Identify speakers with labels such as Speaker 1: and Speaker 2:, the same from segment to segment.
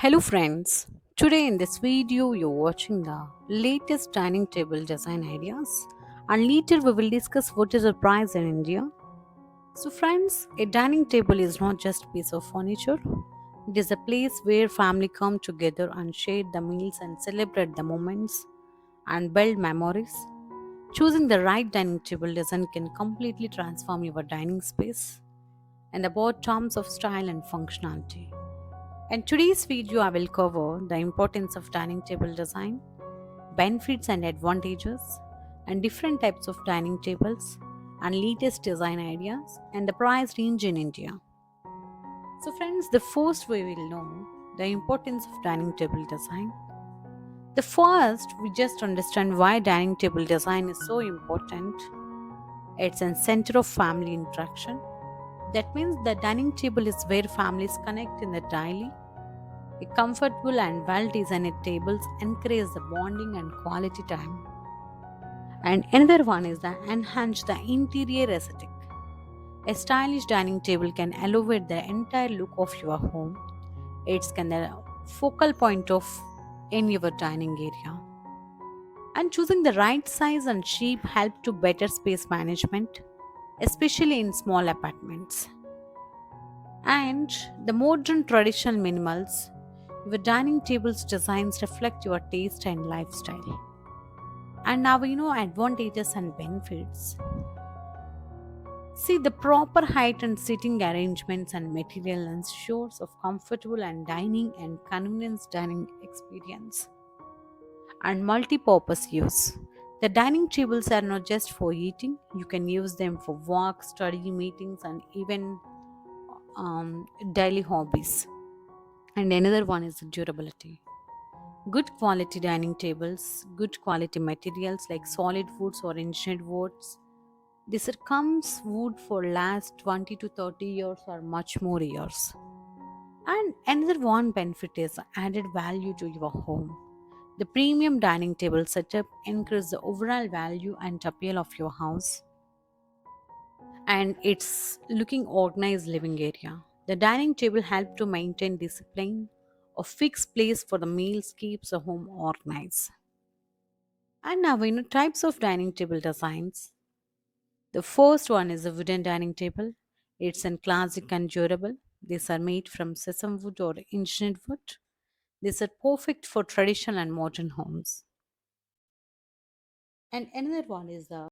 Speaker 1: Hello friends. Today in this video you're watching the latest dining table design ideas and later we will discuss what is the price in India. So friends, a dining table is not just a piece of furniture. It is a place where family come together and share the meals and celebrate the moments and build memories. Choosing the right dining table design can completely transform your dining space and about terms of style and functionality. In today's video, I will cover the importance of dining table design, benefits and advantages, and different types of dining tables, and latest design ideas, and the price range in India. So, friends, the first we will know the importance of dining table design. The first, we just understand why dining table design is so important. It's a center of family interaction. That means the dining table is where families connect in the daily. A comfortable and well designed tables encourage the bonding and quality time. And another one is the enhance the interior aesthetic. A stylish dining table can elevate the entire look of your home. It's can the focal point of in your dining area. And choosing the right size and shape help to better space management, especially in small apartments. And the modern traditional minimals, your dining table's designs reflect your taste and lifestyle. And now we know advantages and benefits. See the proper height and sitting arrangements and material ensures of comfortable and dining and convenience dining experience. And multi-purpose use. The dining tables are not just for eating, you can use them for work, study, meetings, and even daily hobbies. And another one is durability. Good quality dining tables, good quality materials like solid woods or engineered woods. This comes wood for last 20 to 30 years or much more years. And another one benefit is added value to your home. The premium dining table setup increases the overall value and appeal of your house and its looking organized living area. The dining table helps to maintain discipline. A fixed place for the meals keeps a home organized. And now we know types of dining table designs. The first one is a wooden dining table. It's in classic and durable. These are made from sesame wood or engineered wood. These are perfect for traditional and modern homes. And another one is the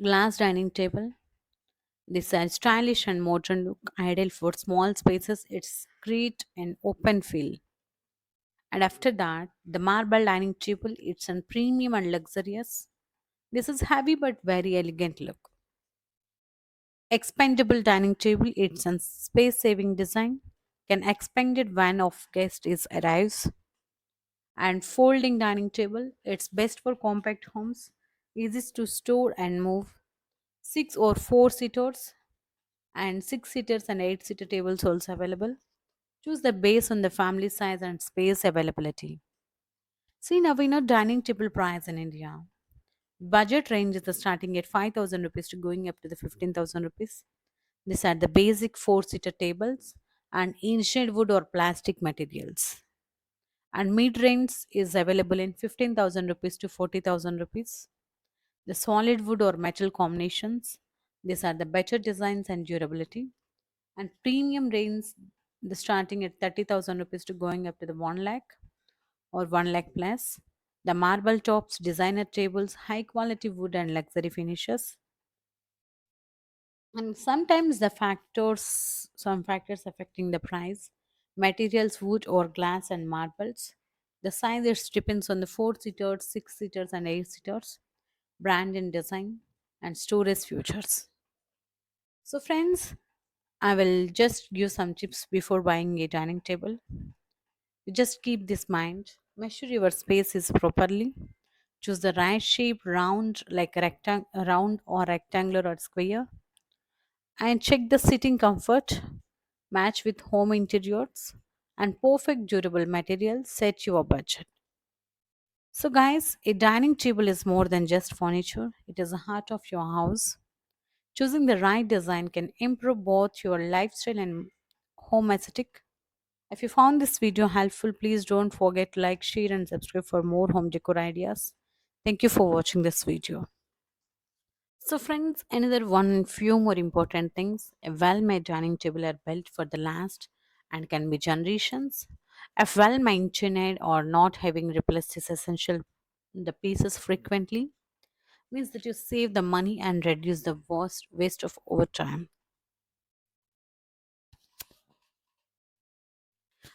Speaker 1: glass dining table. These are stylish and modern look, ideal for small spaces. It's great and open feel. And after that, the marble dining table. It's a premium and luxurious. This is heavy but very elegant look. Expandable dining table. It's a space-saving design. Can expand it when of guest is arrives. And folding dining table. It's best for compact homes. Easy to store and move. Six or four seaters and six seaters and eight seater tables also available. Choose the base on the family size and space availability. See now we know dining table price in India. Budget range is starting at 5,000 rupees to going up to the 15,000 rupees. These are the basic four-seater tables and engineered wood or plastic materials. And mid-range is available in 15,000 rupees to 40,000 rupees. The solid wood or metal combinations. These are the better designs and durability. And premium range, the starting at 30,000 rupees to going up to the 1 lakh or 1 lakh plus. The marble tops, designer tables, high quality wood and luxury finishes. And sometimes some factors affecting the price, materials, wood or glass and marbles. The size it depends on the four seaters, six seaters, and eight seaters, brand and design, and storage features. So, friends, I will just give some tips before buying a dining table. You just keep this mind. Measure your spaces properly. Choose the right shape, round like round or rectangular or square, and check the sitting comfort, match with home interiors, and perfect durable materials set your budget. So, guys, a dining table is more than just furniture, it is the heart of your house. Choosing the right design can improve both your lifestyle and home aesthetic. If you found this video helpful, please don't forget to like, share, and subscribe for more home decor ideas. Thank you for watching this video. So, friends, another one and few more important things. A well-made dining table are built for the last and can be generations. If well-maintained or not having replaced is essential the pieces frequently means that you save the money and reduce the waste of overtime.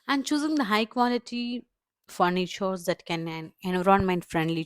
Speaker 1: And choosing the high quality furnitures that can an environment friendly